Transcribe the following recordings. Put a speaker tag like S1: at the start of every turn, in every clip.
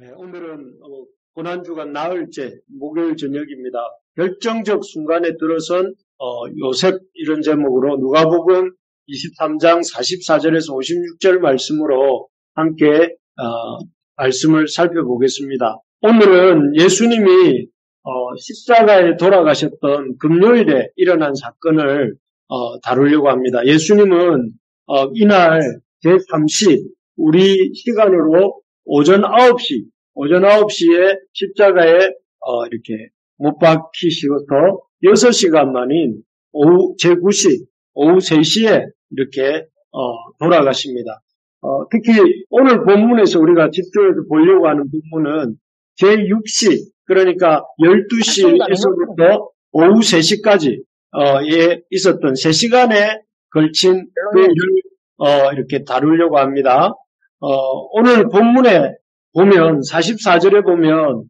S1: 네, 오늘은 고난주간 나흘째 목요일 저녁입니다. 결정적 순간에 들어선 요셉 이런 제목으로 누가복음 23장 44절에서 56절 말씀으로 함께 말씀을 살펴보겠습니다. 오늘은 예수님이 십자가에 돌아가셨던 금요일에 일어난 사건을 다루려고 합니다. 예수님은 이날 제3시 우리 시간으로 오전 9시에 십자가에 이렇게 못 박히시고서 6시간 만인 오후 제9시, 오후 3시에 이렇게 돌아가십니다. 특히 오늘 본문에서 우리가 집중해서 보려고 하는 부분은 제6시, 그러니까 12시에서부터 오후 3시까지 에 있었던 3시간에 걸친 그 일을 이렇게 다루려고 합니다. 오늘 본문에 보면 44절에 보면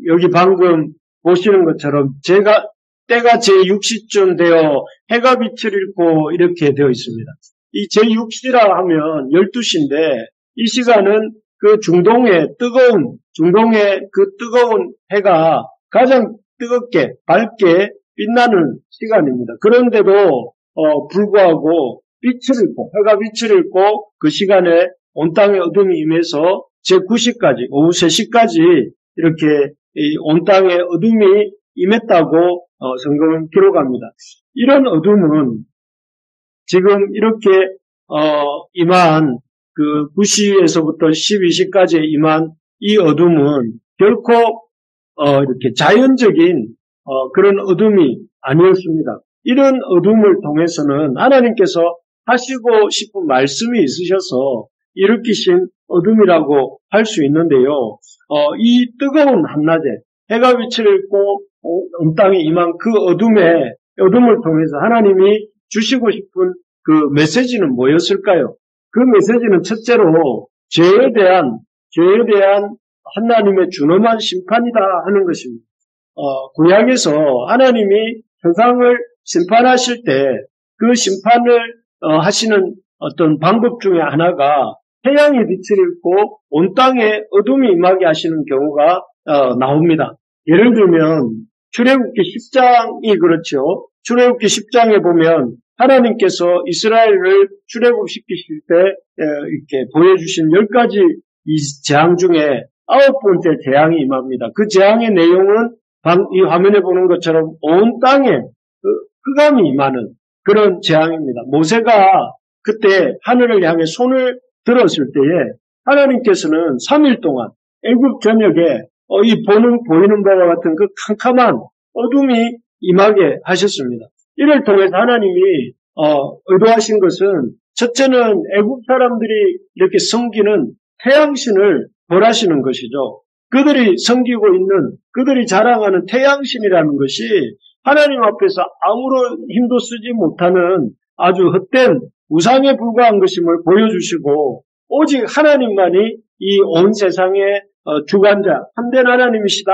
S1: 여기 방금 보시는 것처럼 때가 제6시쯤 되어 해가 빛을 잃고 이렇게 되어 있습니다. 이 제6시라 하면 12시인데 이 시간은 그 중동의 그 뜨거운 해가 가장 뜨겁게 밝게 빛나는 시간입니다. 그런데도 불구하고 해가 빛을 잃고 그 시간에 온 땅에 어둠이 임해서 제9시까지, 오후 3시까지 이렇게 온 땅에 어둠이 임했다고 성경은 기록합니다. 이런 어둠은 지금 이렇게 임한 그 9시에서부터 12시까지 임한 이 어둠은 결코 이렇게 자연적인 그런 어둠이 아니었습니다. 이런 어둠을 통해서는 하나님께서 하시고 싶은 말씀이 있으셔서 일으키신 어둠이라고 할 수 있는데요. 이 뜨거운 한낮에 해가 빛을 잃고 온 땅에 임한 그 어둠을 통해서 하나님이 주시고 싶은 그 메시지는 뭐였을까요? 그 메시지는 첫째로 죄에 대한 하나님의 준엄한 심판이다 하는 것입니다. 구약에서 하나님이 세상을 심판하실 때 그 심판을 하시는 어떤 방법 중에 하나가 태양이 빛을 잃고 온 땅에 어둠이 임하게 하시는 경우가 나옵니다. 예를 들면 출애굽기 10장이 그렇죠. 출애굽기 10장에 보면 하나님께서 이스라엘을 출애굽시키실 때 이렇게 보여주신 10가지 이 재앙 중에 9번째 재앙이 임합니다. 그 재앙의 내용은 이 화면에 보는 것처럼 온 땅에 흑암이 임하는 그런 재앙입니다. 모세가 그때 하늘을 향해 손을 들었을 때에 하나님께서는 3일 동안 애굽 전역에 보이는 바와 같은 그 캄캄한 어둠이 임하게 하셨습니다. 이를 통해서 하나님이 의도하신 것은 첫째는 애굽 사람들이 이렇게 섬기는 태양신을 벌하시는 것이죠. 그들이 섬기고 있는, 그들이 자랑하는 태양신이라는 것이 하나님 앞에서 아무런 힘도 쓰지 못하는 아주 헛된 우상에 불과한 것임을 보여주시고 오직 하나님만이 이 온 세상의 주관자, 참된 하나님이시다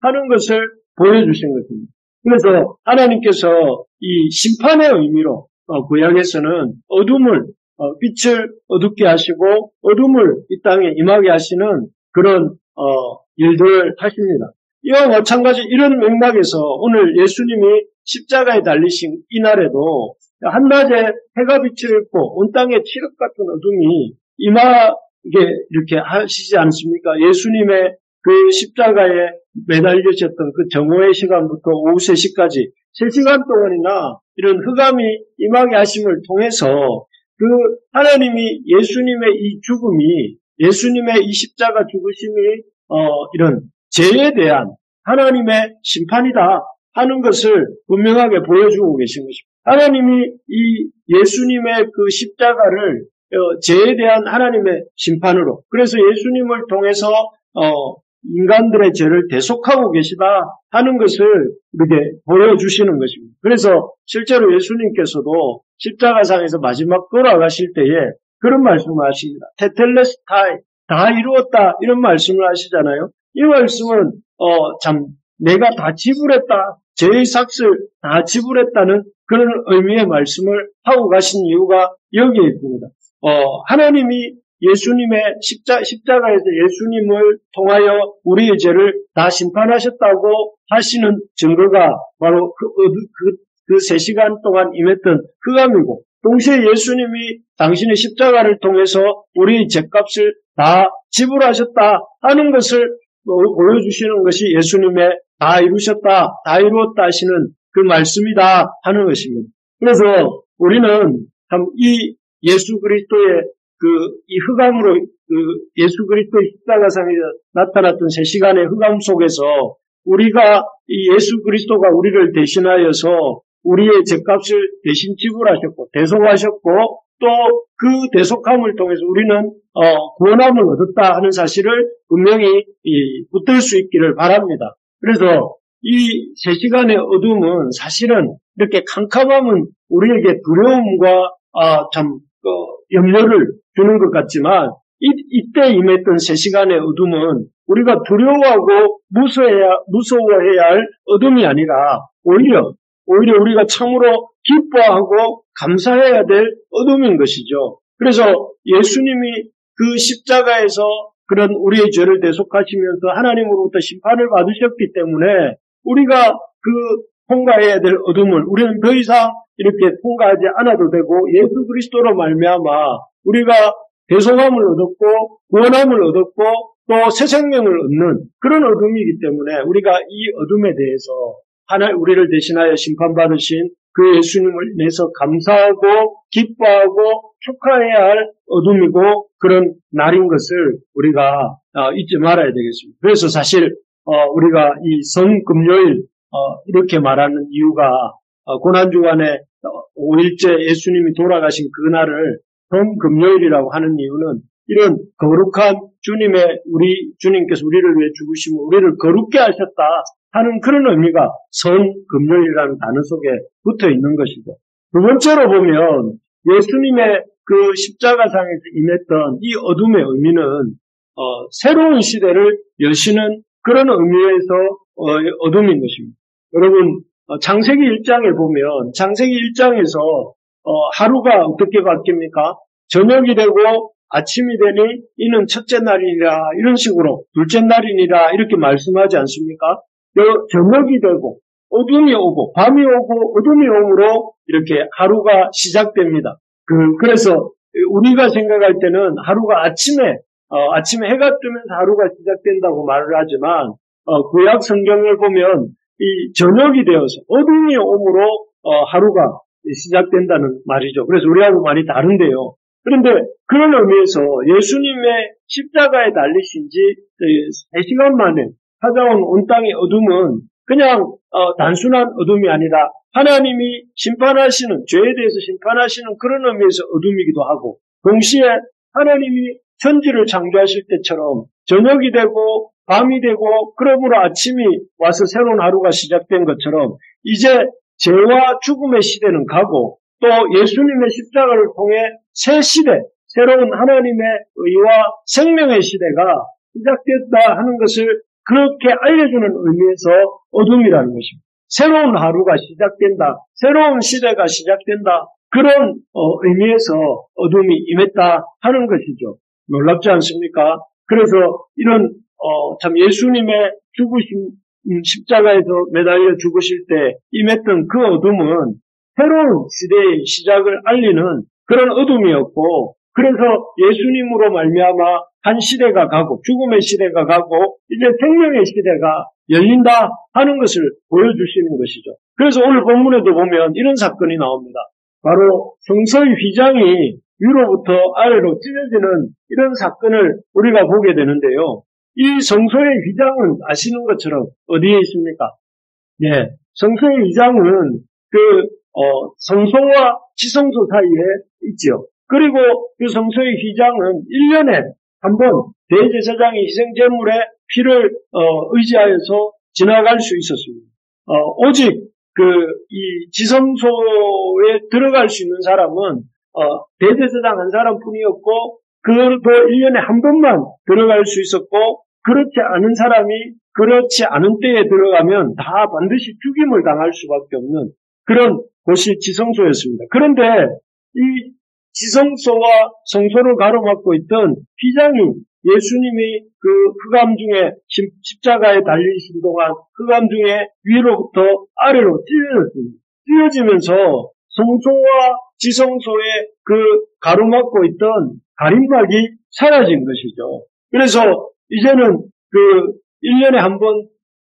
S1: 하는 것을 보여주신 것입니다. 그래서 하나님께서 이 심판의 의미로 구약에서는 빛을 어둡게 하시고 어둠을 이 땅에 임하게 하시는 그런 일들을 하십니다. 이와 마찬가지 이런 맥락에서 오늘 예수님이 십자가에 달리신 이날에도 한낮에 해가 빛을 잃고 온 땅에 칠흑 같은 어둠이 임하게 이렇게 하시지 않습니까? 예수님의 그 십자가에 매달리셨던 그 정오의 시간부터 오후 3시까지 3시간 동안이나 이런 흑암이 임하게 하심을 통해서 그 하나님이 예수님의 이 죽음이, 예수님의 이 십자가 죽으심이 이런 죄에 대한 하나님의 심판이다 하는 것을 분명하게 보여주고 계신 것입니다. 하나님이 이 예수님의 그 십자가를 죄에 대한 하나님의 심판으로, 그래서 예수님을 통해서 인간들의 죄를 대속하고 계시다 하는 것을 이렇게 보여주시는 것입니다. 그래서 실제로 예수님께서도 십자가상에서 마지막 돌아가실 때에 그런 말씀을 하십니다. 테텔레스타이, 다 이루었다 이런 말씀을 하시잖아요. 이 말씀은 참 내가 다 지불했다, 죄의 삭을 다 지불했다는 그런 의미의 말씀을 하고 가신 이유가 여기에 있습니다. 하나님이 예수님의 십자가에서 예수님을 통하여 우리의 죄를 다 심판하셨다고 하시는 증거가 바로 그 3시간 동안 임했던 흑암이고, 동시에 예수님이 당신의 십자가를 통해서 우리의 죄값을 다 지불하셨다 하는 것을 보여주시는 것이 예수님의 다 이루셨다, 다 이루었다 하시는 그 말씀이다 하는 것입니다. 그래서 우리는 참 이 예수 그리스도의 이 흑암으로 예수 그리스도의 십자가상에 나타났던 3시간의 흑암 속에서 우리가 이 예수 그리스도가 우리를 대신하여서 우리의 죄값을 대신 지불하셨고 대속하셨고 또 그 대속함을 통해서 우리는 구원함을 얻었다 하는 사실을 분명히 붙들 수 있기를 바랍니다. 그래서 이 3시간의 어둠은 사실은 이렇게 캄캄함은 우리에게 두려움과 염려를 주는 것 같지만 이때 임했던 3시간의 어둠은 우리가 두려워하고 무서워해야 할 어둠이 아니라 오히려 우리가 참으로 기뻐하고 감사해야 될 어둠인 것이죠. 그래서 예수님이 그 십자가에서 그런 우리의 죄를 대속하시면서 하나님으로부터 심판을 받으셨기 때문에 우리가 통과해야 될 어둠을 우리는 더 이상 이렇게 통과하지 않아도 되고 예수 그리스도로 말미암아 우리가 대속함을 얻었고 구원함을 얻었고 또 새 생명을 얻는 그런 어둠이기 때문에 우리가 이 어둠에 대해서 우리를 대신하여 심판받으신 그 예수님을 인해서 감사하고 기뻐하고 축하해야 할 어둠이고 그런 날인 것을 우리가 잊지 말아야 되겠습니다. 그래서 사실 우리가 이 성금요일 이렇게 말하는 이유가 고난주간에 5일째 예수님이 돌아가신 그날을 성금요일이라고 하는 이유는 이런 거룩한 우리 주님께서 우리를 위해 죽으시고 우리를 거룩게 하셨다 하는 그런 의미가 성금요일이라는 단어 속에 붙어 있는 것이죠. 두 번째로 보면 예수님의 그 십자가상에서 임했던 이 어둠의 의미는 새로운 시대를 여시는 그런 의미에서 어둠인 것입니다. 여러분 창세기 1장에 보면 창세기 1장에서 하루가 어떻게 바뀝니까? 저녁이 되고 아침이 되니 이는 첫째 날이라 이런 식으로 둘째 날이니라 이렇게 말씀하지 않습니까? 저녁이 되고 어둠이 오고 밤이 오고 어둠이 오므로 이렇게 하루가 시작됩니다. 그래서 우리가 생각할 때는 하루가 아침에 해가 뜨면서 하루가 시작된다고 말을 하지만 구약 성경을 보면 이 저녁이 되어서 어둠이 오므로 하루가 시작된다는 말이죠. 그래서 우리하고 많이 다른데요. 그런데 그런 의미에서 예수님의 십자가에 달리신 지 3시간 만에 찾아온 온 땅의 어둠은 그냥 단순한 어둠이 아니라 하나님이 심판하시는 죄에 대해서 심판하시는 그런 의미에서 어둠이기도 하고 동시에 하나님이 천지를 창조하실 때처럼 저녁이 되고 밤이 되고 그러므로 아침이 와서 새로운 하루가 시작된 것처럼 이제 죄와 죽음의 시대는 가고 또 예수님의 십자가를 통해 새 시대, 새로운 하나님의 의와 생명의 시대가 시작됐다 하는 것을 그렇게 알려주는 의미에서 어둠이라는 것입니다. 새로운 하루가 시작된다, 새로운 시대가 시작된다 그런 의미에서 어둠이 임했다 하는 것이죠. 놀랍지 않습니까? 그래서 이런 참 예수님의 죽으신 십자가에서 매달려 죽으실 때 임했던 그 어둠은 새로운 시대의 시작을 알리는 그런 어둠이었고 그래서 예수님으로 말미암아 한 시대가 가고 죽음의 시대가 가고 이제 생명의 시대가 열린다 하는 것을 보여주시는 것이죠. 그래서 오늘 본문에도 보면 이런 사건이 나옵니다. 바로 성소의 휘장이 위로부터 아래로 찢어지는 이런 사건을 우리가 보게 되는데요. 이 성소의 휘장은 아시는 것처럼 어디에 있습니까? 예, 성소의 휘장은 성소와 지성소 사이에 있죠. 그리고 그 성소의 휘장은 1년에 한 번 대제사장이 희생제물의 피를 의지하여서 지나갈 수 있었습니다. 오직 이 지성소에 들어갈 수 있는 사람은 대제사장 한 사람뿐이었고 그것도 1년에 한 번만 들어갈 수 있었고 그렇지 않은 사람이 그렇지 않은 때에 들어가면 다 반드시 죽임을 당할 수밖에 없는 그런 곳이 지성소였습니다. 그런데 이 지성소와 성소를 가로막고 있던 휘장이 예수님이 그 흑암 중에 십자가에 달리신 동안 흑암 중에 위로부터 아래로 찢어졌습니다. 찢어지면서 성소와 지성소에 그 가로막고 있던 가림막이 사라진 것이죠. 그래서 이제는 그 1년에 한 번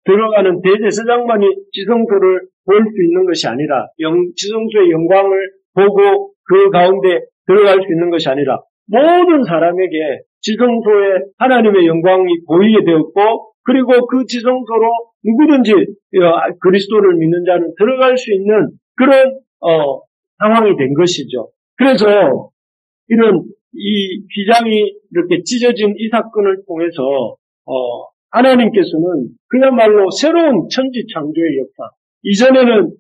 S1: 들어가는 대제사장만이 지성소를 볼 수 있는 것이 아니라 지성소의 영광을 보고 그 가운데 들어갈 수 있는 것이 아니라 모든 사람에게 지성소에 하나님의 영광이 보이게 되었고 그리고 그 지성소로 누구든지 그리스도를 믿는 자는 들어갈 수 있는 그런 상황이 된 것이죠. 그래서 이런 이 휘장이 이렇게 찢어진 이 사건을 통해서 하나님께서는 그야말로 새로운 천지 창조의 역사. 이전에는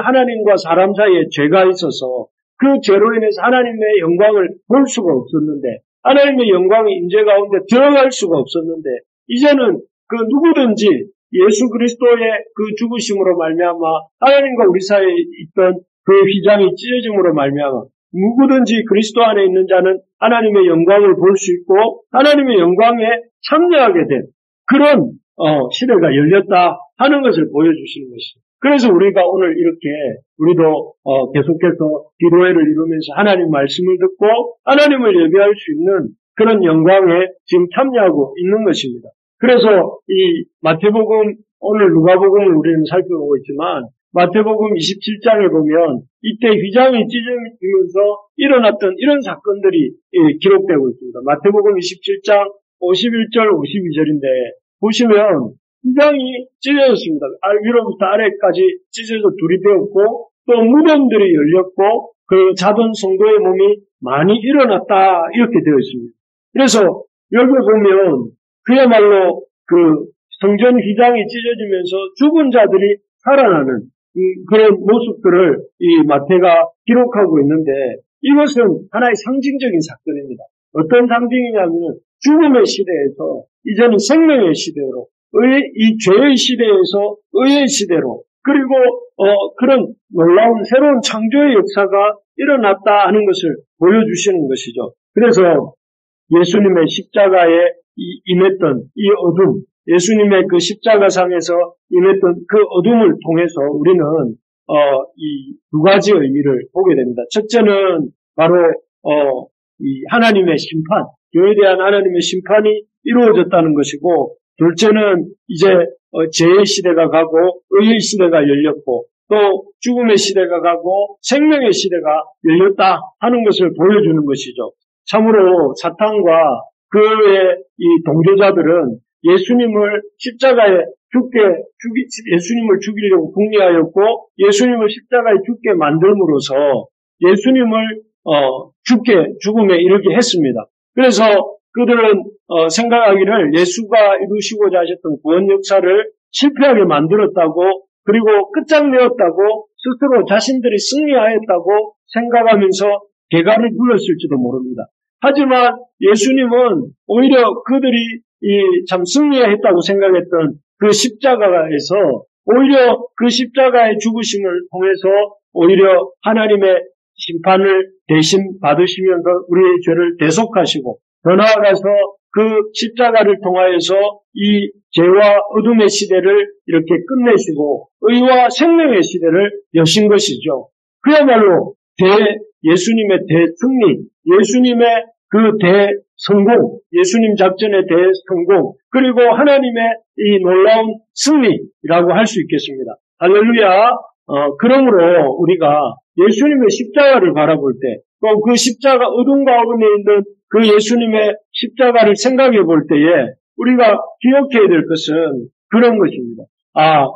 S1: 하나님과 사람 사이에 죄가 있어서 그 죄로 인해서 하나님의 영광을 볼 수가 없었는데, 하나님의 영광이 임재 가운데 들어갈 수가 없었는데, 이제는 그 누구든지 예수 그리스도의 그 죽으심으로 말미암아 하나님과 우리 사이에 있던 그 휘장이 찢어짐으로 말미암아 누구든지 그리스도 안에 있는 자는 하나님의 영광을 볼 수 있고 하나님의 영광에 참여하게 된 그런 시대가 열렸다 하는 것을 보여주시는 것이죠. 그래서 우리가 오늘 이렇게 우리도 계속해서 기도회를 이루면서 하나님 말씀을 듣고 하나님을 예배할 수 있는 그런 영광에 지금 참여하고 있는 것입니다. 그래서 이 마태복음, 오늘 누가복음을 우리는 살펴보고 있지만 마태복음 27장에 보면 이때 휘장이 찢어지면서 일어났던 이런 사건들이 기록되고 있습니다. 마태복음 27장 51절 52절인데 보시면 휘장이 찢어졌습니다. 위로부터 아래까지 찢어져 둘이 되었고 또 무덤들이 열렸고 그 자던 성도의 몸이 많이 일어났다 이렇게 되어 있습니다. 그래서 여기 보면 그야말로 그 성전 휘장이 찢어지면서 죽은 자들이 살아나는 그런 모습들을 이 마태가 기록하고 있는데 이것은 하나의 상징적인 사건입니다. 어떤 상징이냐면 죽음의 시대에서 이제는 생명의 시대로 이 죄의 시대에서 의의 시대로 그리고 그런 놀라운 새로운 창조의 역사가 일어났다 하는 것을 보여주시는 것이죠. 그래서 예수님의 십자가에 임했던 이 어둠, 예수님의 그 십자가상에서 임했던 그 어둠을 통해서 우리는 이 두 가지 의미를 보게 됩니다. 첫째는 바로 이 하나님의 심판, 죄에 대한 하나님의 심판이 이루어졌다는 것이고, 둘째는 이제 죄의 시대가 가고 의의 시대가 열렸고 또 죽음의 시대가 가고 생명의 시대가 열렸다 하는 것을 보여주는 것이죠. 참으로 사탄과 그의 이 동조자들은 예수님을 십자가에 예수님을 죽이려고 궁리하였고 예수님을 십자가에 죽게 만들므로써 예수님을 죽음에 이르게 했습니다. 그래서 그들은 생각하기를 예수가 이루시고자 하셨던 구원 역사를 실패하게 만들었다고 그리고 끝장내었다고 스스로 자신들이 승리하였다고 생각하면서 개가를 불렀을지도 모릅니다. 하지만 예수님은 오히려 그들이 참 승리했다고 생각했던 그 십자가에서 오히려 그 십자가의 죽으심을 통해서 오히려 하나님의 심판을 대신 받으시면서 우리의 죄를 대속하시고 더 나아가서 그 십자가를 통하여서 이 죄와 어둠의 시대를 이렇게 끝내시고 의와 생명의 시대를 여신 것이죠. 그야말로 예수님의 대승리, 예수님의 그 대성공, 예수님 작전의 대성공, 그리고 하나님의 이 놀라운 승리라고 할 수 있겠습니다. 할렐루야. 그러므로 우리가 예수님의 십자가를 바라볼 때, 또 그 십자가, 어둠 가운데 있는 그 예수님의 십자가를 생각해 볼 때에 우리가 기억해야 될 것은 그런 것입니다.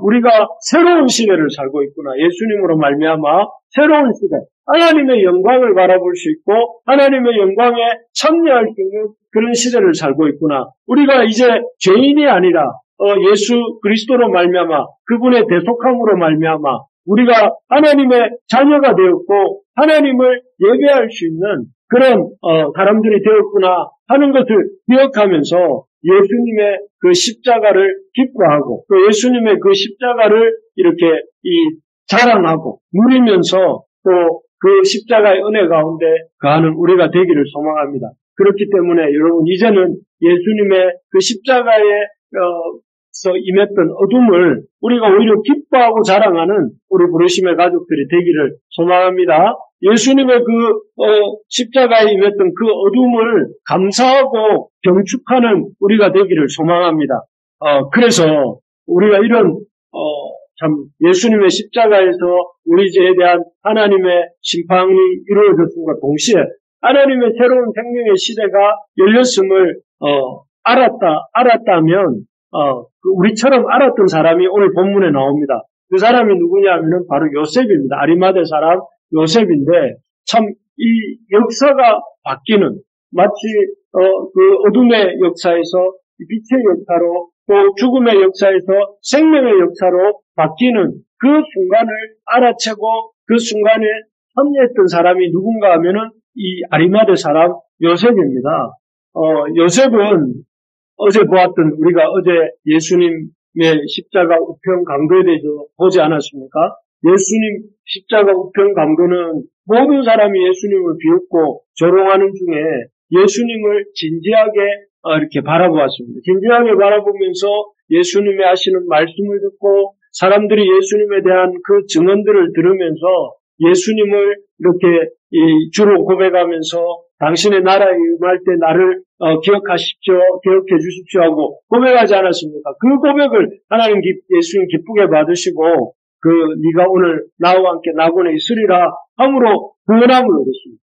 S1: 우리가 새로운 시대를 살고 있구나. 예수님으로 말미암아 새로운 시대, 하나님의 영광을 바라볼 수 있고 하나님의 영광에 참여할 수 있는 그런 시대를 살고 있구나. 우리가 이제 죄인이 아니라 예수 그리스도로 말미암아 그분의 대속함으로 말미암아 우리가 하나님의 자녀가 되었고 하나님을 예배할 수 있는 그런 사람들이 되었구나 하는 것을 기억하면서 예수님의 그 십자가를 기뻐하고 또 예수님의 그 십자가를 이렇게 자랑하고 누리면서 또 그 십자가의 은혜 가운데 거하는 우리가 되기를 소망합니다. 그렇기 때문에 여러분 이제는 예수님의 그 십자가에 임했던 어둠을 우리가 오히려 기뻐하고 자랑하는 우리 부르심의 가족들이 되기를 소망합니다. 예수님의 십자가에 임했던 그 어둠을 감사하고 경축하는 우리가 되기를 소망합니다. 그래서 우리가 이런 참 예수님의 십자가에서 우리 죄에 대한 하나님의 심판이 이루어졌음과 동시에 하나님의 새로운 생명의 시대가 열렸음을 알았다면 우리처럼 알았던 사람이 오늘 본문에 나옵니다. 그 사람이 누구냐 하면은 바로 요셉입니다. 아리마대 사람 요셉인데 참 이 역사가 바뀌는 마치 그 어둠의 역사에서 빛의 역사로 또 죽음의 역사에서 생명의 역사로 바뀌는 그 순간을 알아채고 그 순간에 참여했던 사람이 누군가 하면은 이 아리마대 사람 요셉입니다. 요셉은 어제 보았던 우리가 어제 예수님의 십자가 우편 강도에 대해서 보지 않았습니까? 예수님 십자가 우편 강도는 모든 사람이 예수님을 비웃고 조롱하는 중에 예수님을 진지하게 이렇게 바라보았습니다. 진지하게 바라보면서 예수님의 하시는 말씀을 듣고 사람들이 예수님에 대한 그 증언들을 들으면서 예수님을 이렇게 주로 고백하면서 당신의 나라에 임할 때 나를 기억하십시오, 기억해 주십시오 하고 고백하지 않았습니까? 그 고백을 하나님 예수님 기쁘게 받으시고 네가 오늘 나와 함께 낙원에 있으리라 함으로 구원함을 얻었습니다.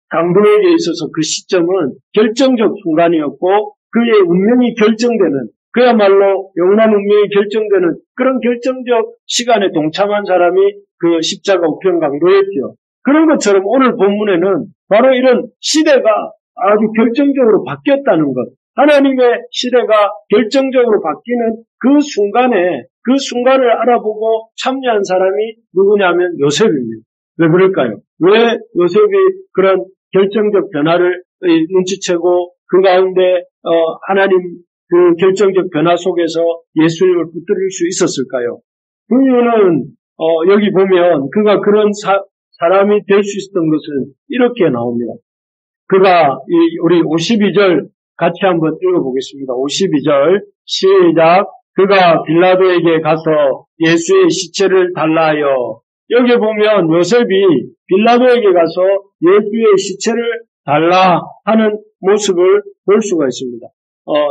S1: 강도에게 있어서 그 시점은 결정적 순간이었고 그의 운명이 결정되는 그야말로 영원한 운명이 결정되는 그런 결정적 시간에 동참한 사람이 그 십자가 우편 강도였죠. 그런 것처럼 오늘 본문에는 바로 이런 시대가 아주 결정적으로 바뀌었다는 것, 하나님의 시대가 결정적으로 바뀌는 그 순간을 알아보고 참여한 사람이 누구냐면 요셉입니다. 왜 그럴까요? 왜 요셉이 그런 결정적 변화를 눈치채고 그 가운데 하나님 그 결정적 변화 속에서 예수님을 붙들릴 수 있었을까요? 그 이유는 여기 보면 그가 그런 사람이 될 수 있었던 것은 이렇게 나옵니다. 그가 우리 52절 같이 한번 읽어보겠습니다. 52절 시작. 그가 빌라도에게 가서 예수의 시체를 달라 하여, 여기 보면 요셉이 빌라도에게 가서 예수의 시체를 달라 하는 모습을 볼 수가 있습니다.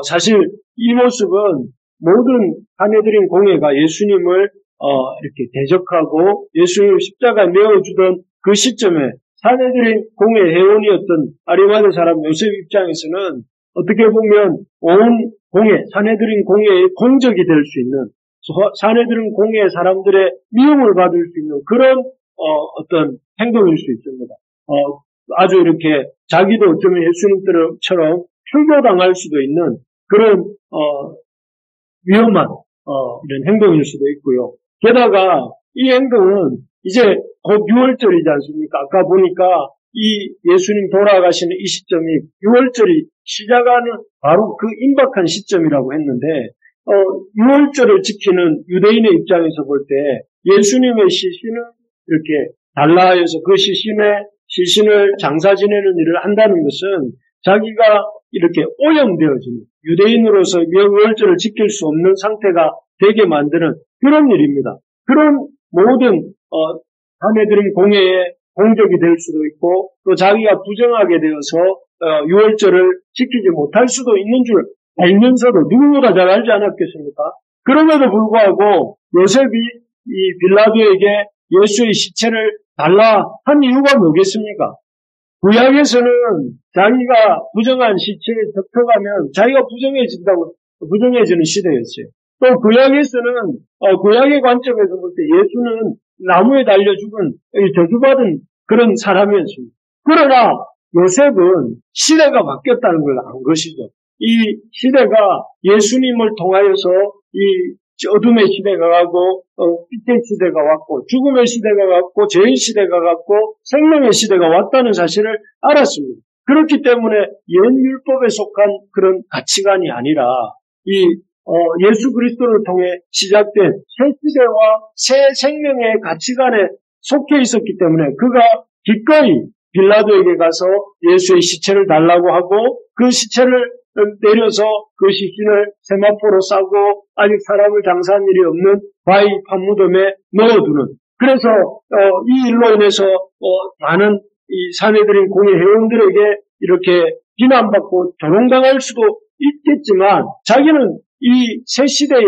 S1: 사실 이 모습은 모든 사내들인 공회가 예수님을 이렇게 대적하고 예수님을 십자가에 메어주던 그 시점에 사내들인 공회 회원이었던 아리마대 사람 요셉 입장에서는 어떻게 보면 온 공회, 사내들인 공회의 공적이 될 수 있는, 사내들인 공회의 사람들의 미움을 받을 수 있는 그런 어떤 행동일 수 있습니다. 아주 이렇게 자기도 어쩌면 예수님처럼 출교당할 수도 있는 그런 위험한 이런 행동일 수도 있고요. 게다가 이 행동은 이제 곧 6월절이지 않습니까? 아까 보니까 이 예수님 돌아가시는 이 시점이 6월절이 시작하는 바로 그 임박한 시점이라고 했는데 6월절을 지키는 유대인의 입장에서 볼 때 예수님의 시신을 이렇게 달라하여서 그 시신을 장사 지내는 일을 한다는 것은 자기가 이렇게 오염되어지는, 유대인으로서 6월절을 지킬 수 없는 상태가 되게 만드는 그런 일입니다. 그런 모든 자매들인 공회의 공적이 될 수도 있고 또 자기가 부정하게 되어서 6월절을 지키지 못할 수도 있는 줄 알면서도 누구보다 잘 알지 않았겠습니까? 그럼에도 불구하고 요셉이 이 빌라도에게 예수의 시체를 달라 한 이유가 뭐겠습니까? 구약에서는 자기가 부정한 시체에 접촉하면 자기가 부정해지는 시대였어요. 또 구약에서는 구약의 관점에서 볼 때 예수는 나무에 달려 죽은 저주받은 그런 사람이었습니다. 그러나 요셉은 시대가 바뀌었다는 걸 안 것이죠. 이 시대가 예수님을 통하여서 이 어둠의 시대가 가고 빛의 시대가 왔고 죽음의 시대가 왔고 죄의 시대가 왔고 생명의 시대가 왔다는 사실을 알았습니다. 그렇기 때문에 옛 율법에 속한 그런 가치관이 아니라 예수 그리스도를 통해 시작된 새 시대와 새 생명의 가치관에 속해 있었기 때문에 그가 기꺼이 빌라도에게 가서 예수의 시체를 달라고 하고 그 시체를 내려서 그 시신을 세마포로 싸고 아직 사람을 장사한 일이 없는 바위 판무덤에 넣어두는, 그래서 이 일로 인해서 많은 이 사내들인 공예 회원들에게 이렇게 비난받고 조롱당할 수도 있겠지만 자기는 이 새 시대에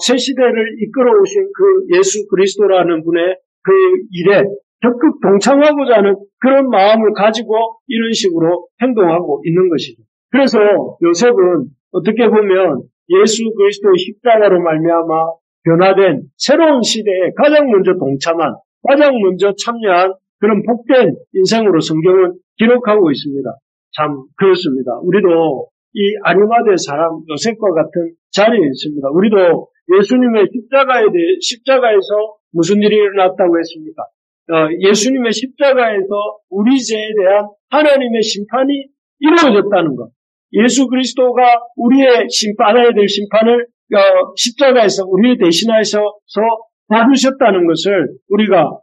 S1: 새 시대를 이끌어 오신 그 예수 그리스도라는 분의 그 일에 적극 동참하고자 하는 그런 마음을 가지고 이런 식으로 행동하고 있는 것이죠. 그래서 요셉은 어떻게 보면 예수 그리스도의 십자가로 말미암아 변화된 새로운 시대에 가장 먼저 동참한, 가장 먼저 참여한 그런 복된 인생으로 성경은 기록하고 있습니다. 참 그렇습니다. 우리도 이 아리마대 사람 요셉과 같은 자리에 있습니다. 우리도 예수님의 십자가에서 무슨 일이 일어났다고 했습니까? 예수님의 십자가에서 우리 죄에 대한 하나님의 심판이 이루어졌다는 것. 예수 그리스도가 우리의 받아야 될 심판을 십자가에서 우리를 대신하셔서 받으셨다는 것을 우리가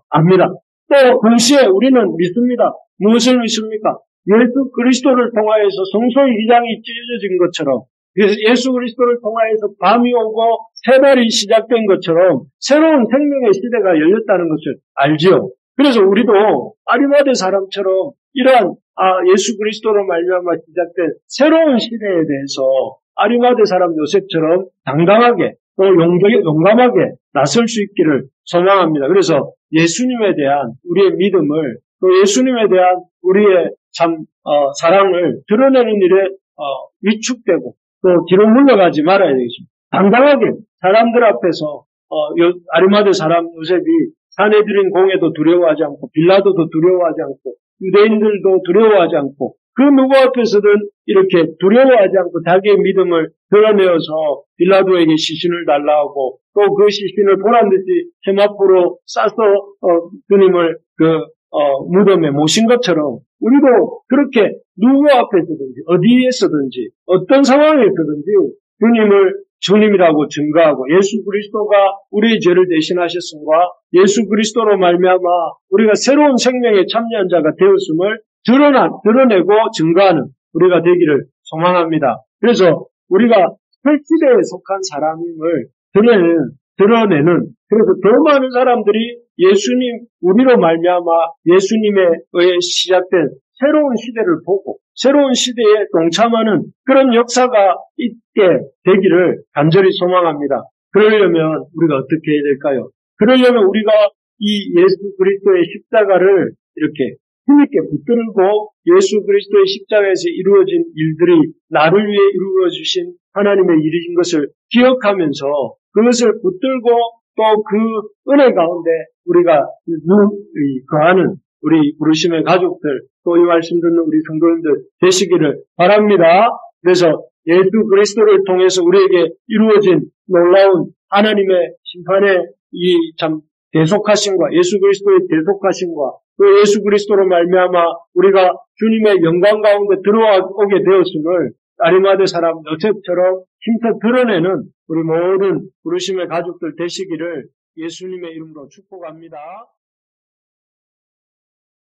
S1: 압니다. 또 동시에 우리는 믿습니다. 무엇을 믿습니까? 예수 그리스도를 통하여서 성소의 기장이 찢어진 것처럼, 예수 그리스도를 통하여서 밤이 오고 새날이 시작된 것처럼 새로운 생명의 시대가 열렸다는 것을 알지요. 그래서 우리도 아리마대 사람처럼 이러한 예수 그리스도로 말미암아 시작된 새로운 시대에 대해서 아리마대 사람 요셉처럼 당당하게 또 용감하게 나설 수 있기를 소망합니다. 그래서 예수님에 대한 우리의 믿음을, 또 예수님에 대한 우리의 사랑을 드러내는 일에 위축되고 또 뒤로 물러가지 말아야 되겠습니다. 당당하게 사람들 앞에서 아리마대 사람 요셉이 사내들인 공회도 두려워하지 않고 빌라도도 두려워하지 않고 유대인들도 두려워하지 않고 그 누구 앞에서든 이렇게 두려워하지 않고 자기의 믿음을 드러내어서 빌라도에게 시신을 달라 하고 또 그 시신을 보란듯이 세마포로 싸서 주님을 무덤에 모신 것처럼 우리도 그렇게 누구 앞에서든지 어디에서든지 어떤 상황에서든지 주님이라고 증거하고 예수 그리스도가 우리의 죄를 대신하셨음과 예수 그리스도로 말미암아 우리가 새로운 생명에 참여한 자가 되었음을 드러내고 증거하는 우리가 되기를 소망합니다. 그래서 우리가 새 시대에 속한 사람임을 드러내는, 그래서 더 많은 사람들이 우리로 말미암아 예수님에 의해 시작된 새로운 시대를 보고 새로운 시대에 동참하는 그런 역사가 있게 되기를 간절히 소망합니다. 그러려면 우리가 어떻게 해야 될까요? 그러려면 우리가 이 예수 그리스도의 십자가를 이렇게 힘있게 붙들고 예수 그리스도의 십자가에서 이루어진 일들이 나를 위해 이루어주신 하나님의 일인 것을 기억하면서 그것을 붙들고 또 그 은혜 가운데 우리가 거하는 우리 부르심의 가족들, 또 이 말씀 듣는 우리 성도님들 되시기를 바랍니다. 그래서 예수 그리스도를 통해서 우리에게 이루어진 놀라운 하나님의 심판의 이 참 대속하심과 예수 그리스도의 대속하심과 또 예수 그리스도로 말미암아 우리가 주님의 영광 가운데 들어오게 되었음을 아리마대 사람 요셉처럼 힘써 드러내는 우리 모든 부르심의 가족들 되시기를 예수님의 이름으로 축복합니다.